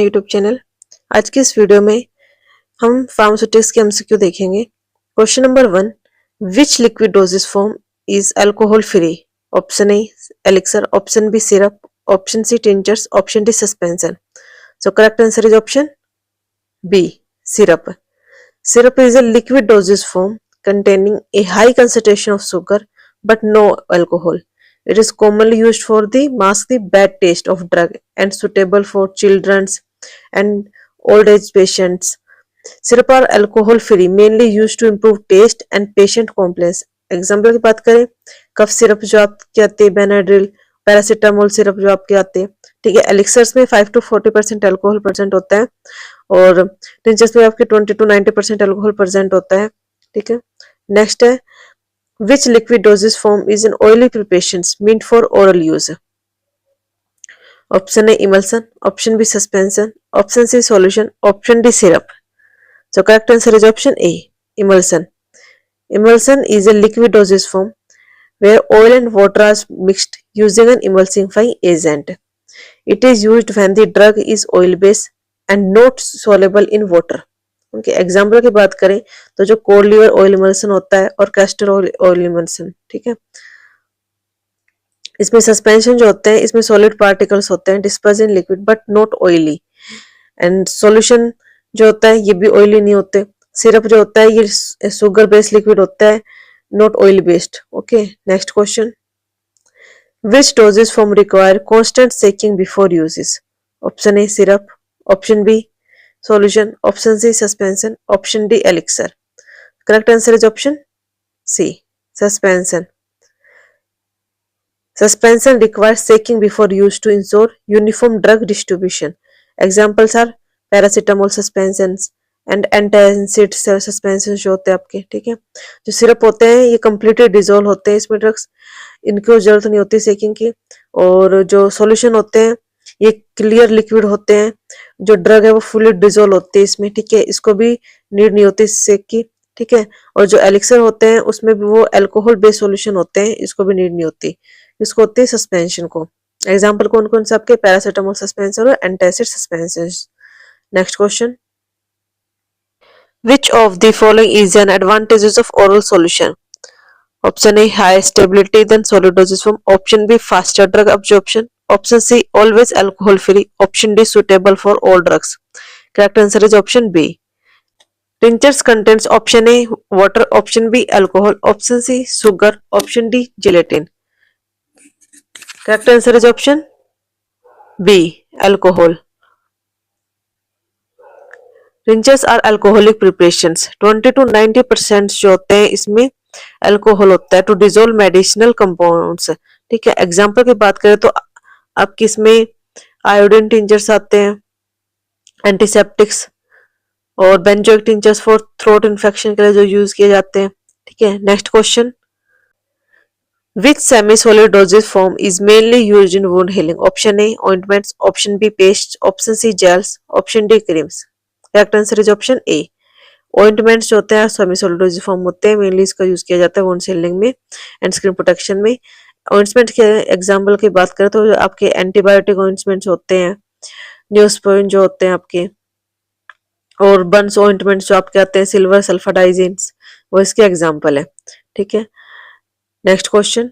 My YouTube channel. आज की इस वीडियो में हम फार्मास्यूटिक्स के एमसीक्यू देखेंगे। Question number 1, which liquid dosage form is alcohol free? Option A elixir, option B syrup, option C tinctures, option D suspension. So correct answer is option B, syrup. Syrup is a liquid dosage form containing a high concentration of sugar but no alcohol. It is commonly used for the mask the bad taste of drug and suitable for children's and old age patients. Syrup are alcohol free, mainly used to improve taste and patient compliance. Example की बात करें, cough syrup जो आपके आते हैं, Benadryl, paracetamol syrup जो आपके आते हैं, ठीक है। एलिक्सर्स में 5 to 40% अल्कोहल परसेंट होता है और टिंचर्स में आपके 20 to 90% अल्कोहल परसेंट होता है, ठीक है। नेक्स्ट है, which liquid dosage form is an oily preparations meant for oral use? Option A emulsion, option B suspension, option C solution, option D syrup. So correct answer is option A, emulsion. Emulsion is a liquid dosage form where oil and water are mixed using an emulsifying agent. It is used when the drug is oil based and not soluble in water. Okay, example की बात करें तो जो code liver oil emulsion होता है और castor oil emulsion, ठीक है। इसमें सस्पेंशन जो होते हैं, इसमें सॉलिड पार्टिकल्स होते हैं disperse in liquid but not oily, and solution जो होता है ये भी ऑयली नहीं होते। सिरप जो होता है ये शुगर बेस्ड लिक्विड होता है, not oil based. Okay, next question, which dosage form require constant shaking before uses? Option A syrup, option B solution, option C suspension, option D elixir. Correct answer is option C, suspension. Suspension requires shaking before use to ensure uniform drug distribution. Examples are paracetamol suspensions and antacid suspensions जो होते हैं आपके, ठीक है। जो syrup होते हैं ये completely dissolve होते हैं इसमें ड्रग्स, इनको जरूरत नहीं होती शेकिंग की। और जो सॉल्यूशन होते हैं ये क्लियर लिक्विड होते हैं, जो ड्रग है वो फुली डिजोल्व होती है इसमें, ठीक है। इसको भी नीड नहीं होती शेक की, ठीक है। और जो एलिक्सर होते हैं उसमें भी वो अल्कोहल बेस्ड सॉल्यूशन होते हैं, इसको भी नीड नहीं होती, इसको होती है सस्पेंशन को। एग्जाम्पल कौन कौन से आपके, पैरासीटामोल सस्पेंशन और antacid suspension. Next question, which of the following is an advantages of oral solution? Option A high stability than solid dosage form, option B faster drug absorption, option C always alcohol free, option D suitable for all drugs. Correct answer is option B, tinctures contents option A water, option B alcohol, option C sugar, option D gelatin. Correct answer is option B, alcohol. Tinctures are alcoholic preparations. 20 to 90% जो होते हैं इसमें alcohol होता है to dissolve medicinal compounds, ठीक है। Example की बात करें तो आपकी इसमें आयोडीन टिंचर्स आते हैं, एंटीसेप्टिक्स, और benzoic tinctures for throat infection के लिए जो यूज किए जाते हैं, ठीक है। Next question, which semi-solid dosage form is mainly used in wound healing? Option A ointments, option B pastes, option C gels, option D creams. Correct answer is option A. Ointments जो होते हैं semi solid dosage form होते हैं, mainly इसका use किया जाता है wound healing में एंड स्किन प्रोटेक्शन में। ऑइंटमेंट के एग्जांपल की बात करें तो आपके एंटीबायोटिक ऑइंटमेंट्स होते हैं, न्यूस्पोइन जो होते हैं आपके, और बर्न्स ऑइंटमेंट्स जो आपके आते हैं, सिल्वर सल्फाडाइजिन्स, वो इसके एग्जांपल है, ठीक है। Next question,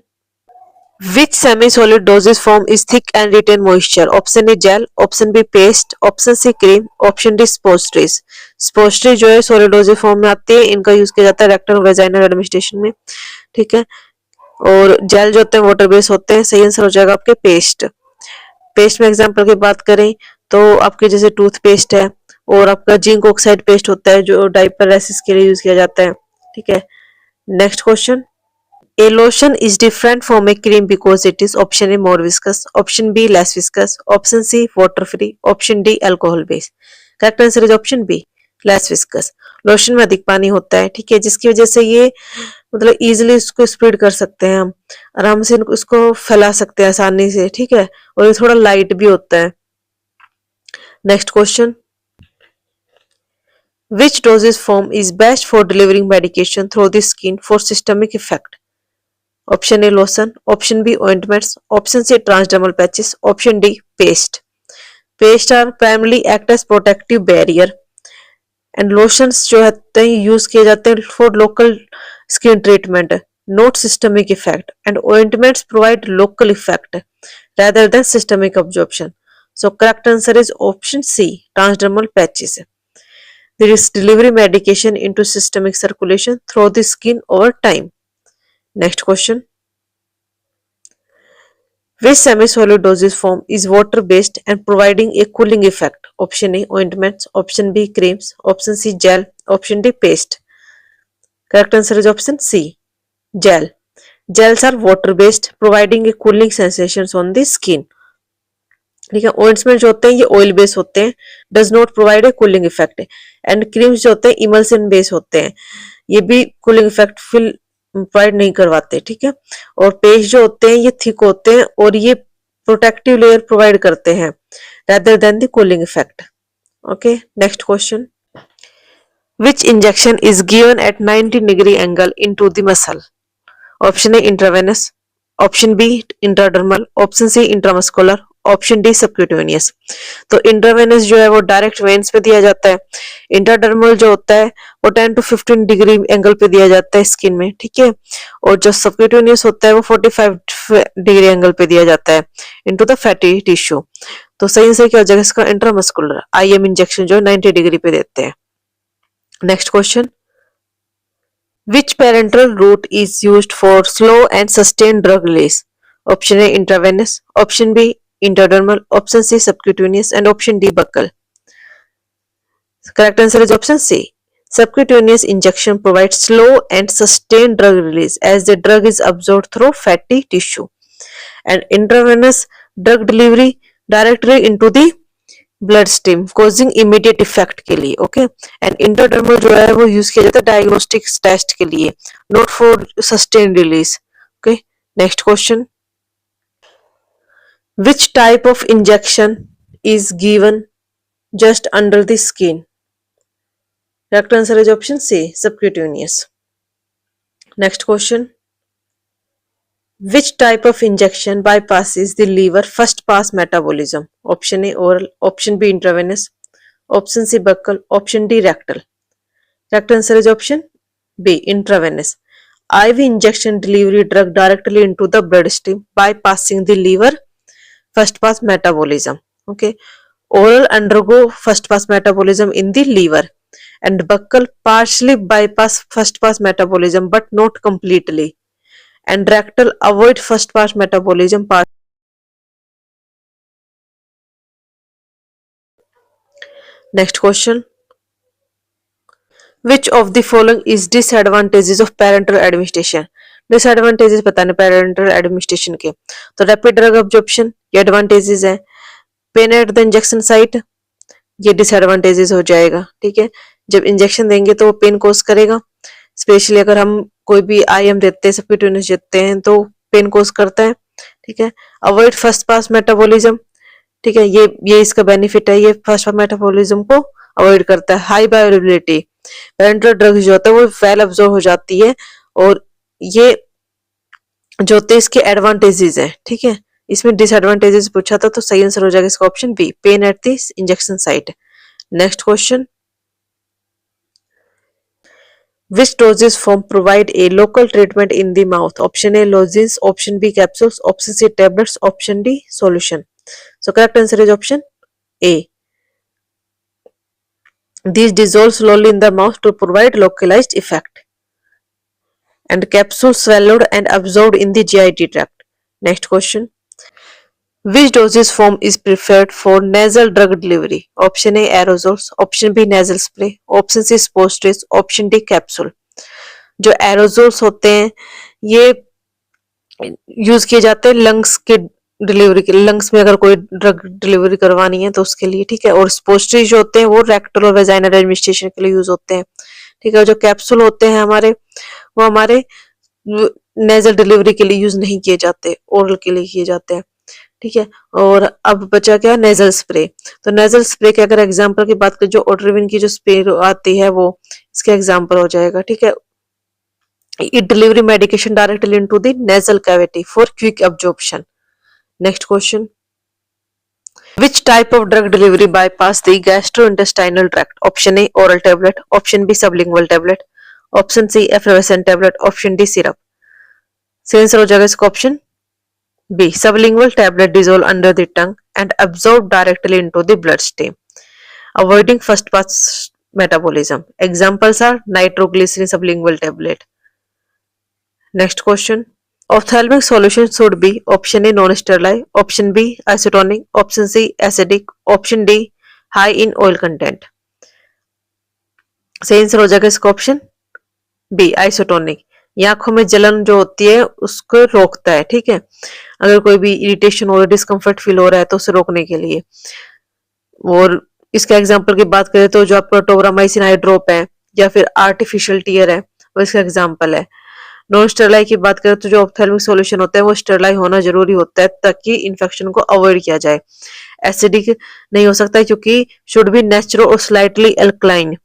which semi-solid dosage form is thick and retain moisture? Option A gel, option B paste, option C cream, option D spostries. Spostries जो है solid dosage form में आती है, इनका यूज किया जाता है रेक्टल वेजाइनल एडमिनिस्ट्रेशन में, ठीक है। और जेल जो होते हैं वाटर बेस होते हैं। सही आंसर हो जाएगा आपके पेस्ट। पेस्ट में एग्जांपल की बात करें तो आपके जैसे टूथपेस्ट है, और आपका जिंक ऑक्साइड पेस्ट होता है जो डायपर रेसिस के लिए यूज किया जाता है, ठीक है। Next question, a lotion is different from a cream because it is option A more viscous, option B less viscous, option C water free, option D alcohol based. Correct answer is option B, less viscous. Lotion में अधिक पानी होता है, ठीक है, जिसकी वजह से ये मतलब इजीली इसको स्प्रेड कर सकते हैं, हम आराम से इसको फैला सकते हैं आसानी से, ठीक है। और ये थोड़ा लाइट भी होता है। Next question, which dosage form is best for delivering medication through the skin for systemic effect? Option A lotion, option B ointments, option C transdermal patches, option D paste. Paste are primarily act as protective barrier and lotions जो होते हैं use किए जाते हैं for local skin treatment, not systemic effect, and ointments provide local effect rather than systemic absorption. So correct answer is option C, transdermal patches. There is delivery medication into systemic circulation through the skin over time. Next question. Which semi-solid dosage form is water-based and providing a cooling effect? Option A, ointments. Option B, creams. Option C, gel. Option D, paste. Correct answer is option C, gel. Gels are water-based, providing a cooling sensations on the skin. ठीक है, ointment जो होते हैं ये oil base होते हैं, does not provide a cooling effect, and creams जो होते हैं इमल्सन बेस होते हैं, ये भी कूलिंग इफेक्ट फिल प्रोवाइड नहीं करवाते। ठीक है, और पेस्ट जो होते हैं ये थिक होते हैं और ये प्रोटेक्टिव लेयर प्रोवाइड करते हैं rather than the cooling effect. Okay, next question. Which injection is given at 90-degree angle into the muscle? Option A, intravenous. Option B, intradermal. Option C, intramuscular. Option D subcutaneous. तो intravenous जो है वो direct veins पे दिया जाता है, intradermal जो होता है वो 10 to 15 डिग्री एंगल पे दिया जाता है स्किन में। ठीक है, और जो सबक्यूटेनियस होता है वो 45 डिग्री एंगल पे दिया जाता है इनटू द फैटी टिश्यू। तो सही आंसर क्या हो जाएगा इसका? इंट्रामस्कुलर आईएम इंजेक्शन जो 90 डिग्री पे देते हैं। Next question, which parenteral route is used for slow and sustained drug release? Option A, intravenous. Option B, intradermal. Option C, subcutaneous. And option D, buccal. Correct answer is option C. Subcutaneous injection provides slow and sustained drug release as the drug is absorbed through fatty tissue. And intravenous drug delivery directly into the blood stream causing immediate effect के लिए। Okay, and intradermal जो है वो use किया जाता है diagnostic test के लिए, not for sustain release. Okay, next question, which type of injection is given just under the skin? Correct answer is option C, subcutaneous. Next question, which type of injection bypasses the liver first pass metabolism? Option A, oral. Option B, intravenous. Option C, buccal. Option D, rectal. Correct answer is option B, intravenous. IV injection delivery drug directly into the bloodstream bypassing the liver first pass metabolism. Okay, oral undergo first pass metabolism in the liver, and buccal partially bypass first pass metabolism but not completely, and rectal avoid first pass metabolism part. Next question, which of the following is disadvantages of parenteral administration? Disadvantages बताने parental administration के, तो rapid drug absorption ये advantages है, pen at the injection site ये disadvantages हो जाएगा। ठीक है, जब इंजेक्शन देंगे तो वो पेन कोज करेगा, स्पेशली अगर हम कोई भी आईएम देते हैं सबक्यूटेनियस देते हैं तो पेन कोज करता है। ठीक है, अवॉइड फर्स्ट पास मेटाबॉलिज्म, ठीक है, ये इसका बेनिफिट है, ये फर्स्ट पास मेटाबॉलिज्म को अवॉइड करता है। हाई बायोअवेलेबिलिटी, पेरेंटल ड्रग्स जो होता है वो वेल अब्जॉर्ब हो जाती है, और ये जो होते हैं इसके एडवांटेजेस है। ठीक है, इसमें डिसएडवांटेजेस पूछा था तो सही आंसर हो जाएगा इसका option B, pain at the injection site. Next question, which dosage form provide a local treatment in the mouth? Option A, lozenges. Option B, capsules. Option C, tablets. Option D, solution. So correct answer is option A. These dissolve slowly in the mouth to provide localized effect, and capsules swallowed and absorbed in the GI tract. Next question, which dosage form is preferred for nasal drug delivery? Option A, aerosols. Option B, nasal spray. Option C, spray. Option D, capsule. जो aerosols होते हैं ये use किए जाते हैं lungs के delivery के लिए, लंग्स में अगर कोई ड्रग डिलीवरी करवानी है तो उसके लिए। ठीक है, और स्पोस्ट्री जो होते हैं वो रेक्टल और वेजाइनल एडमिनिस्ट्रेशन के लिए यूज होते हैं। ठीक है, जो कैप्सूल होते हैं हमारे वो हमारे नेजल डिलीवरी के लिए यूज नहीं किए जाते, ओरल के लिए किए जाते हैं। ठीक है, और अब बचा क्या, नेजल स्प्रे। तो नेजल स्प्रे के अगर एग्जांपल की बात करें, जो ओट्रिविन की जो स्प्रे आती है वो इसका एग्जांपल हो जाएगा। ठीक है, it delivery medication directly into the nasal cavity for quick absorption. Next question, Which type of drug delivery bypass the gastrointestinal tract? Option A, oral tablet. Option B, sublingual tablet. Option C, effervescent tablet. Option D, syrup. सही answer हो जाएगा इसका option B. Sublingual tablet dissolve under the tongue and absorb directly into the bloodstream, avoiding first pass metabolism. Examples are nitroglycerin sublingual tablet. Next question. Ophthalmic solution should be option A non-sterile, option B isotonic, option C acidic, option D high in oil content. सही answer हो जाएगा इसका option B isotonic. ये आंखों में जलन जो होती है उसको रोकता है. ठीक है, अगर कोई भी इरिटेशन हो रहा है, डिस्कम्फर्ट फील हो रहा है तो उसे रोकने के लिए. और इसके एग्जांपल की बात करें तो जो आपका टोब्रामाइसिन आई ड्रॉप है या फिर आर्टिफिशियल टीयर है वो इसका एग्जांपल है. नॉन स्टेरलाइट की बात करें तो जो ऑप्थेल्मिक सॉल्यूशन होता है वो स्टेरलाइट होना जरूरी होता है ताकि इन्फेक्शन को अवॉइड किया जाए. एसिडिक नहीं हो सकता क्योंकि शुड बी नेचुरल और स्लाइटली एल्कलाइन.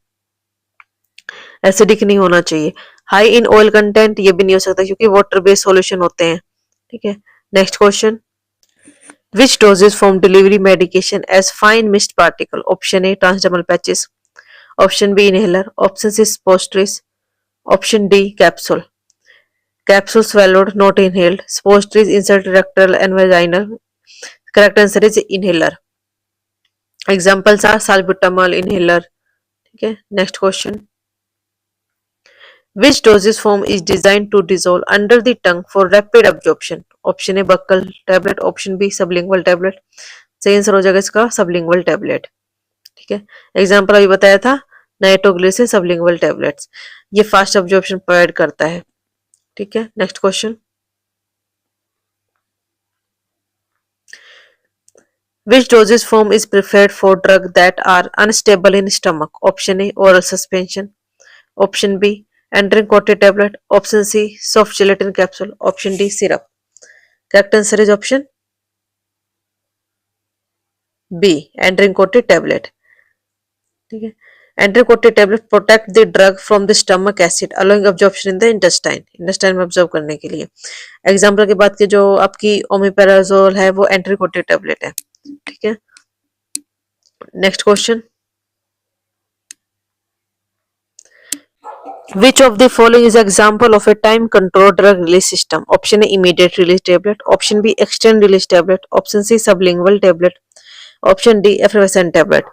एसिडिक नहीं होना चाहिए. हाई इन ऑयल कंटेंट ये भी नहीं हो सकता क्योंकि वाटर बेस्ड सॉल्यूशन होते हैं. ठीक है, next question. Which doses form delivery medication as fine mist particle? Option A transdermal patches, option B inhaler, option C suppositories, option D capsule. Capsule swallowed, not inhaled. Suppositories insert rectal and vaginal. Correct answer is inhaler. Examples are salbutamol inhaler. Okay, next question. Which dosage form is designed to dissolve under the tongue for rapid absorption? Option A buccal tablet, option B sublingual tablet. सही answer हो जाएगा इसका sublingual tablet. ठीक है, example अभी बताया था नाइट्रोग्लिसरिन sublingual tablets. ये फास्ट अब्जॉर्प्शन प्रोवाइड करता है. ठीक है, next question. Which dosage form is preferred for drugs that are unstable in stomach? Option A oral suspension, option B entering coated tablet, option C soft gelatin capsule, option D syrup. Correct answer is option B entering coated tablet. ठीक है, entering coated tablet protect the drug from the stomach acid allowing absorption in the intestine में absorb करने के लिए. Example की बात की जो आपकी ओमेपेराजोल है वो entering coated tablet है. ठीक है, next question. Which of the following is example of a time controlled drug release system? Option A immediate release tablet, option B extended release tablet, option C sublingual tablet, option D effervescent tablet.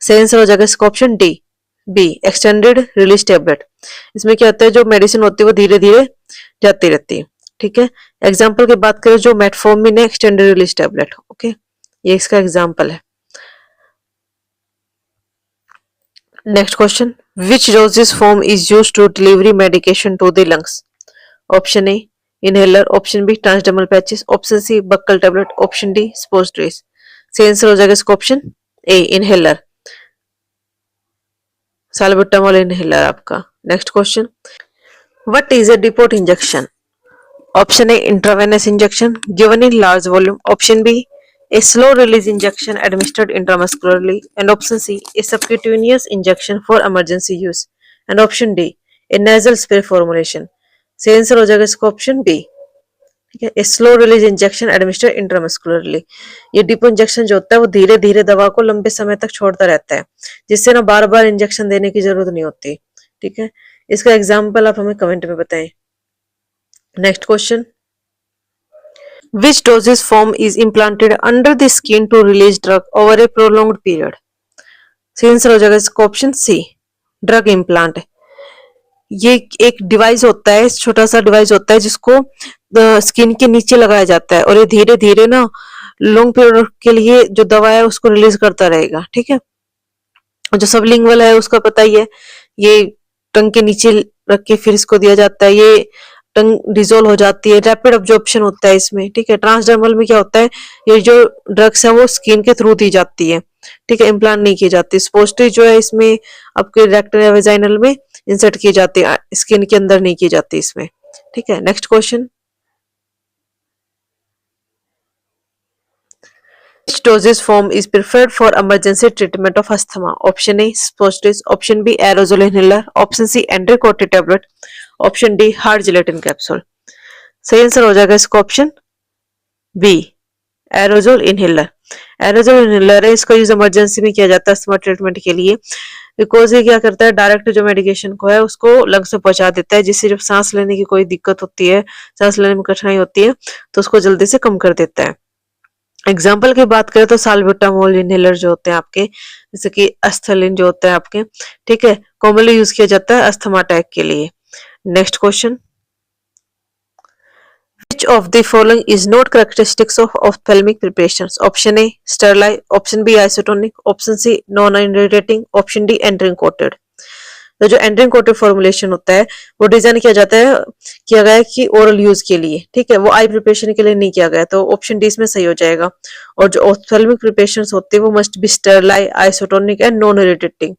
सही answer हो जाएगा इसका option D be extended release tablet. इसमें क्या होता है जो medicine होती है वो धीरे धीरे जाती रहती है. ठीक है, एग्जाम्पल की बात करें जो मेटफॉर्मिन है एक्सटेंडेड रिलीज टेबलेट. ओके, ये इसका एग्जाम्पल है. Next question. Which dosage form is used to deliver medication to the lungs? Option A inhaler, option B transdermal patches, option C buccal tablet, option D suppositories. सही answer हो जाएगा इसका option A inhaler, salbutamol inhaler आपका. Next question. What is a depot injection? Option A intravenous injection given in large volume, option B a slow release injection administered intramuscularly, and option C a subcutaneous injection for emergency use, and option D a nasal spray formulation. सही answer हो जाएगा इसका option B. ठीक है, slow release injection administer intramuscularly. ये depot injection जो होता है वो धीरे धीरे दवा को लंबे समय तक छोड़ता रहता है जिससे ना बार बार इंजेक्शन देने की जरूरत नहीं होती. ठीक है, इसका एग्जाम्पल आप हमें कमेंट में बताएं. Next question. Which dosage form is implanted under the skin to release drug over a prolonged period? सही आंसर हो जाएगा इसका ऑप्शन सी ड्रग इम्प्लांट. ये एक डिवाइस होता है, छोटा सा डिवाइस होता है जिसको स्किन के नीचे लगाया जाता है और ये धीरे धीरे ना लॉन्ग पीरियड के लिए जो दवा है उसको रिलीज करता रहेगा. ठीक है, जो सबलिंगुअल है उसका पता ही है, ये टंग के नीचे रख के फिर इसको दिया जाता है. ये टंग डिजोल्व हो जाती है, रैपिड अब्जॉर्प्शन होता है इसमें. ठीक है, ट्रांसडर्मल में क्या होता है ये जो ड्रग्स है वो स्किन के थ्रू दी जाती है. ठीक है, इम्प्लांट नहीं की जाती. स्पोस्टरी जो है इसमें आपके रेक्टल या वेजाइनल में इंसर्ट की जाती है, स्किन के अंदर नहीं की जाती इसमें. ठीक है, next question. Which dosage form is preferred for emergency treatment of asthma? Option A suppositories, option B aerosol inhaler, option C enteric tablet, option D hard gelatin capsule. सही आंसर हो जाएगा इसका option B aerosol inhaler, aerosol inhaler है, इसका use emergency में किया जाता है अस्थमा ट्रीटमेंट के लिए, बिकॉज ये क्या करता है डायरेक्ट जो मेडिकेशन को है उसको लंग्स में पहुंचा देता है, जिससे जब सांस लेने की कोई दिक्कत होती है, सांस लेने में कठिनाई होती है तो उसको जल्दी से कम कर देता है। एग्जाम्पल की बात करें तो साल्ब्यूटामोल इनहेलर जो होते हैं आपके, जैसे कि एस्थलीन जो होते हैं आपके, ठीक है, कॉमनली यूज किया जाता है अस्थमा अटैक के लिए। Next question, which of the following is not characteristics of ophthalmic preparations? Option A sterile, option B isotonic, option C non-irritating, option D entering coated। तो जो एंड्रिन कोटेड फॉर्मुलेशन होता है वो डिजाइन किया जाता है, किया गया है कि ओरल यूज के लिए, ठीक है, वो आई प्रिपरेशन के लिए नहीं किया गया, तो ऑप्शन डी इसमें सही हो जाएगा। और जो ऑप्थेल्मिक प्रिपरेशन होते हैं वो must be sterilise, isotonic and non irritating,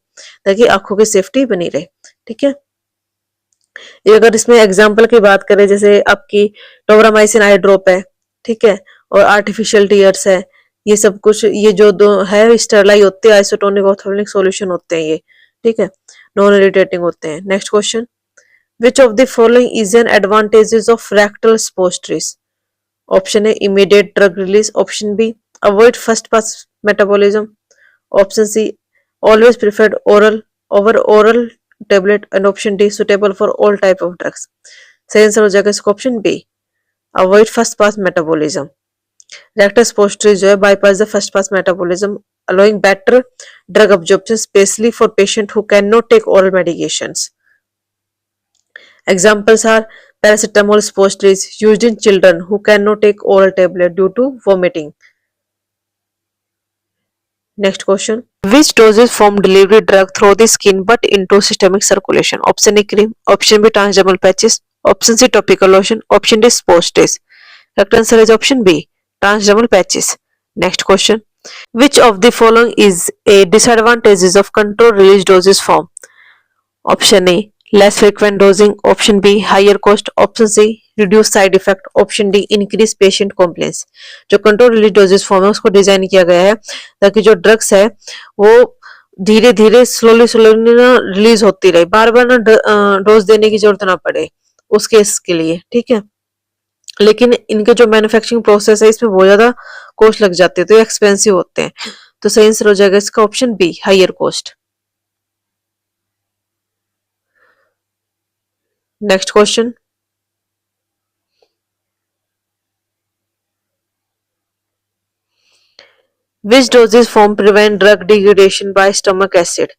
ताकि आंखों की सेफ्टी बनी रहे, ठीक है। ये अगर इसमें एग्जाम्पल की बात करें, जैसे आपकी टोब्रामाइसिन आई ड्रॉप है, ठीक है, और आर्टिफिशियल टीयर्स है, ये सब कुछ, ये जो दो है स्टेरलाइज होते हैं, आइसोटोनिक ऑप्थेल्मिक सॉल्यूशन होते हैं ये, ठीक है, नॉन इरिटेटिंग होते हैं। Next question, which of the following is an advantages of rectal suppositories? Option A immediate drug release, option B avoid first pass metabolism, option C always preferred oral over oral tablet, and option D suitable for all type of drugs. सही answer हो जाएगा इसका option B, avoid first pass metabolism. Rectal suppositories जो है bypass the first pass metabolism, allowing better drug absorption, especially for patients who cannot take oral medications. Examples are paracetamol suppositories used in children who cannot take oral tablet due to vomiting. Next question, which doses form delivery drug through the skin but into systemic circulation? Option A cream, option B transdermal patches, option C topical lotion, option D suppositories. Correct answer is option B, transdermal patches. Next question, which of the following is a disadvantages of controlled release dosage form? Option A less frequent dosing, option B higher cost, option C reduced side effect, option D increase patient complaints। जो control release doses form है उसको design किया गया है ताकि जो drugs है वो धीरे धीरे स्लोली स्लोली ना रिलीज होती रहे, बार बार ना डोज देने की जरूरत ना पड़े उस केस के लिए, ठीक है। लेकिन इनके जो मैन्युफैक्चरिंग प्रोसेस है इसमें बहुत ज्यादा कॉस्ट लग जाती है, तो ये एक्सपेंसिव होते हैं, तो सही आंसर हो जाएगा इसका option B, higher cost. Next question, which dosage form prevent drug degradation by stomach acid?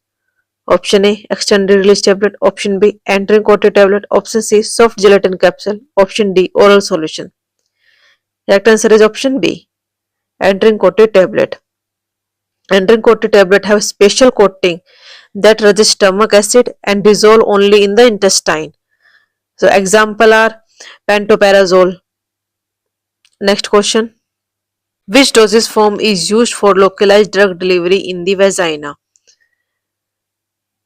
Option A extended release tablet, option B entering coated tablet, option C soft gelatin capsule, option D oral solution। Correct answer is option B, entering coated tablet। Entering coated tablet have special coating that resist stomach acid and dissolve only in the intestine. So example are pantoprazole। Next question, which dosage form is used for localized drug delivery in the vagina?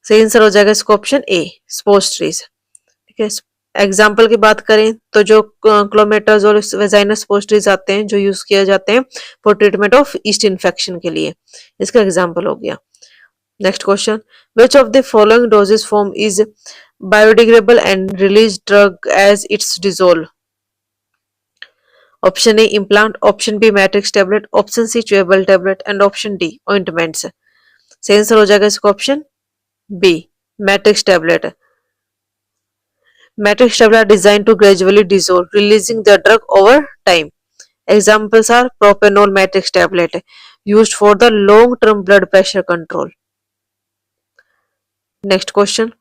सही answer हो जाएगा इसका option ए, स्पोस्ट्रीज, ठीक है। Example की बात करें तो जो क्लोमेट्राजोल वेजाइनल स्पोस्ट्रीज आते हैं जो यूज किए जाते हैं for treatment of yeast infection के लिए, इसका एग्जाम्पल हो गया। Next question, which of the following dosage form is biodegradable and release drug as its dissolve? Option A implant, option B matrix tablet, option C chewable tablet, and option D ointments. सही answer हो जाएगा इसका option B, matrix tablet. Matrix tablets are designed to gradually dissolve, releasing the drug over time. Examples are propanol matrix tablet, used for the long-term blood pressure control. Next question,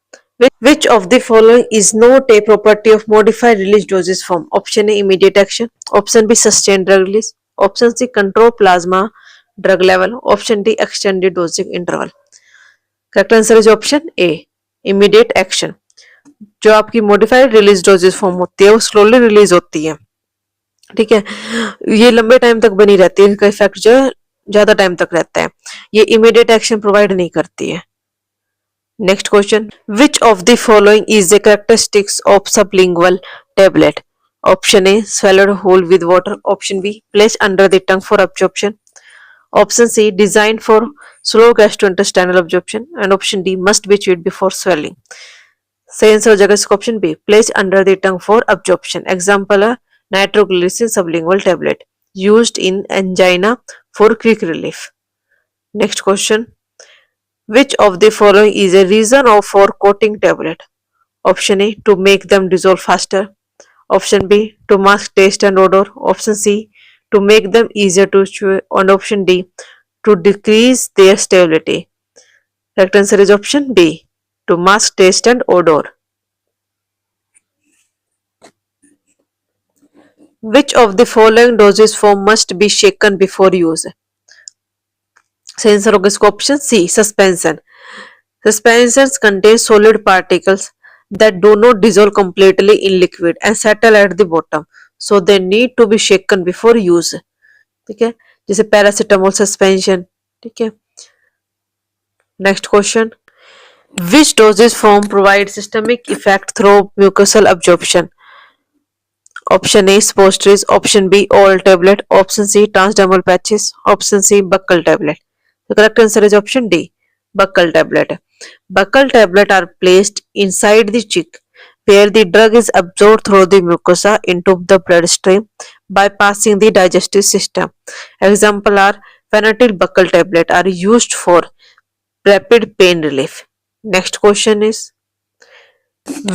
which of the following is not a property of modified release dosage form? Option A immediate action, option B sustained drug release, option C control plasma drug level, option D extended dosing interval। Correct answer is option A, immediate action। जो आपकी modified release doses form होती है वो slowly release होती है, ठीक है, ये लंबे टाइम तक बनी रहती है, इनका इफेक्ट जो है ज्यादा टाइम तक रहता है, ये इमीडिएट एक्शन प्रोवाइड नहीं करती है। Next question, which of the following is the characteristics of sublingual tablet? Option A swallowed whole with water, option B placed under the tongue for absorption, option C designed for slow gastrointestinal absorption, and option D must be chewed before swallowing। सही answer हो जाएगा इसका option B, place under the tongue for absorption. Example है nitroglycerin sublingual tablet, used in angina for quick relief. Next question. Which of the following is a reason for coating tablet? Option A, to make them dissolve faster. Option B, to mask taste and odor. Option C, to make them easier to chew. And option D, to decrease their stability. Correct answer is option B, to mask taste and odor. Which of the following dosage form must be shaken before use? So answer होगा इसका option C, suspension. Suspensions contain solid particles that do not dissolve completely in liquid and settle at the bottom, so they need to be shaken before use. ठीक है, जैसे paracetamol suspension. ठीक है. Next question. Which dosage form provides systemic effect through mucosal absorption? Option A, suppositories. Option B, oral tablet. Option C, transdermal patches. Option C, buccal tablet. The correct answer is option D, buccal tablet. Buccal tablet are placed inside the cheek where the drug is absorbed through the mucosa into the bloodstream bypassing the digestive system. Example are Phenatil buccal tablet are used for rapid pain relief. Next question is,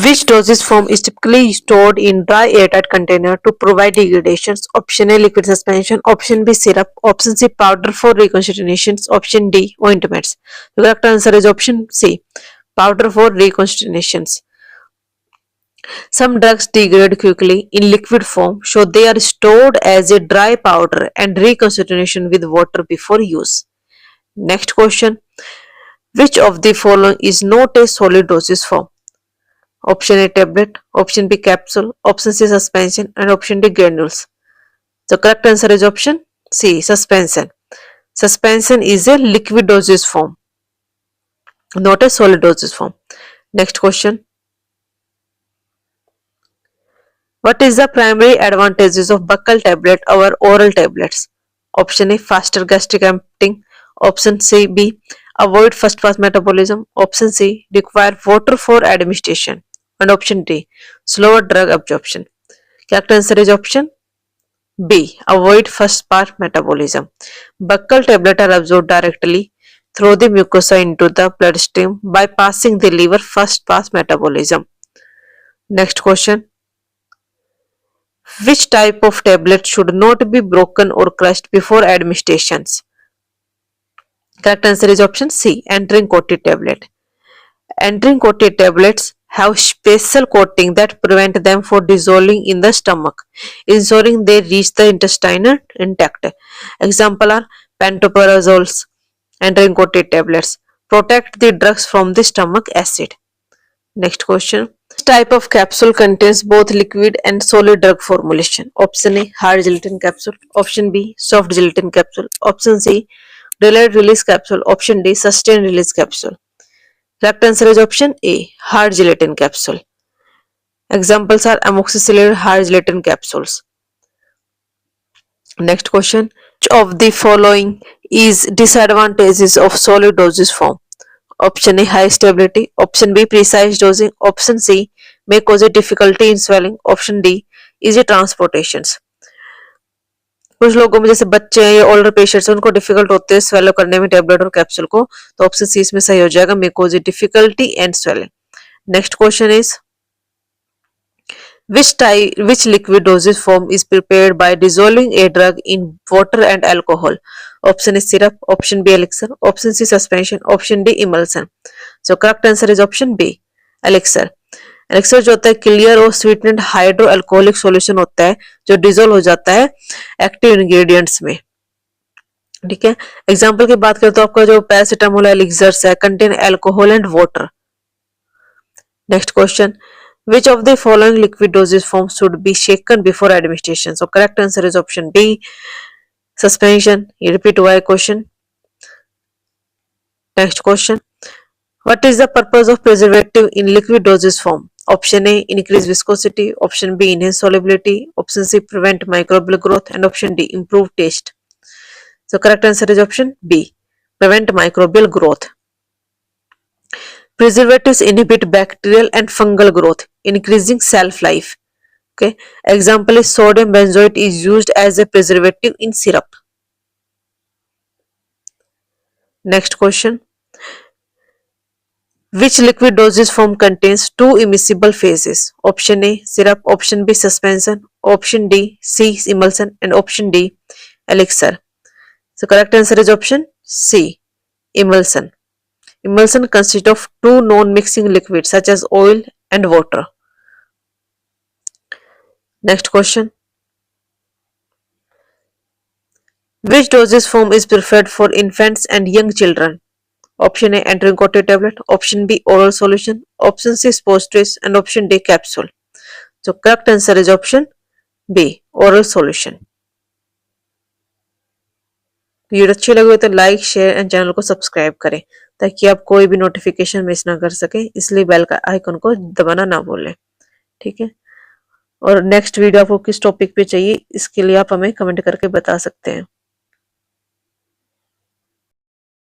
which dosage form is typically stored in dry airtight container to provide degradations? Option A, liquid suspension. Option B, syrup. Option C, powder for reconstitutions. Option D, ointments. The correct answer is option C, powder for reconstitutions. Some drugs degrade quickly in liquid form, so they are stored as a dry powder and reconstitution with water before use. Next question. Which of the following is not a solid dosage form? Option A, tablet. Option B, capsule. Option C, suspension. And option D, granules. The correct answer is option C, suspension. Suspension is a liquid dosage form, not a solid dosage form. Next question. What is the primary advantages of buccal tablet over oral tablets? Option A, faster gastric emptying. Option C, B, avoid first pass metabolism. Option C, require water for administration. And option D, slower drug absorption. Correct answer is option B, avoid first pass metabolism. Buccal tablets are absorbed directly through the mucosa into the bloodstream bypassing the liver first pass metabolism. Next question. Which type of tablet should not be broken or crushed before administrations? Correct answer is option C, entering coated tablet. Entering coated tablets have special coating that prevent them from dissolving in the stomach, ensuring they reach the intestine intact. Example are pantoprazole. Entering coated tablets protect the drugs from the stomach acid. Next question. This type of capsule contains both liquid and solid drug formulation. Option A, hard gelatin capsule. Option B, soft gelatin capsule. Option C, delayed release capsule. Option D, sustained release capsule. Correct answer is option A, hard gelatin capsule. Examples are amoxicillin hard gelatin capsules. Next question. Which of the following is disadvantages of solid dosage form? Option A, high stability. Option B, precise dosing. Option C, may cause a difficulty in swelling. Option D, easy transportations. कुछ लोगों में जैसे बच्चे हैं या older patients हैं, उनको difficult होते हैं स्वेलो करने में टेबलेट और कैप्सूल को, तो ऑप्शन सी इसमें सही हो जाएगा, may cause difficulty and swelling. Next question is, which liquid dosage form is prepared by dissolving a drug in water and alcohol? Option is syrup. Option B, elixir. Option C, suspension. Option D, emulsion. So correct answer is option B, elixir. Elixir जो होता है clear और स्वीटनेड hydro alcoholic solution होता है जो dissolve हो जाता है एक्टिव इंग्रेडिएंट्स में. ठीक है, एग्जांपल की बात करें तो आपका जो पैरासिटामोल एलिक्सर्स है contain alcohol and water. Next question. Which of the following liquid dosage forms should be shaken before administration? So correct answer is option D, suspension. You repeat why question. Next question. What is the purpose of preservative in liquid dosage form? Option A, increase viscosity. Option B, enhance solubility. Option C, prevent microbial growth. And option D, improve taste. So correct answer is option B, prevent microbial growth. Preservatives inhibit bacterial and fungal growth, increasing shelf life. Okay. Example is sodium benzoate is used as a preservative in syrup. Next question. Which liquid dosage form contains two immiscible phases? Option A syrup, option B suspension, option D C emulsion, and option D elixir. So correct answer is option C emulsion. Emulsion consists of two non-mixing liquids such as oil and water. Next question. Which dosage form is preferred for infants and young children? Option A entering-coated tablet, option B oral solution, option C suppositories, and option D capsule. So correct answer is option B oral solution. Video अच्छी लगी हो तो like share and channel को subscribe करें ताकि आप कोई भी नोटिफिकेशन मिस ना कर सके, इसलिए बेल का आइकन को दबाना ना भूलें। ठीक है, और नेक्स्ट वीडियो आपको किस टॉपिक पे चाहिए इसके लिए आप हमें कमेंट करके बता सकते हैं।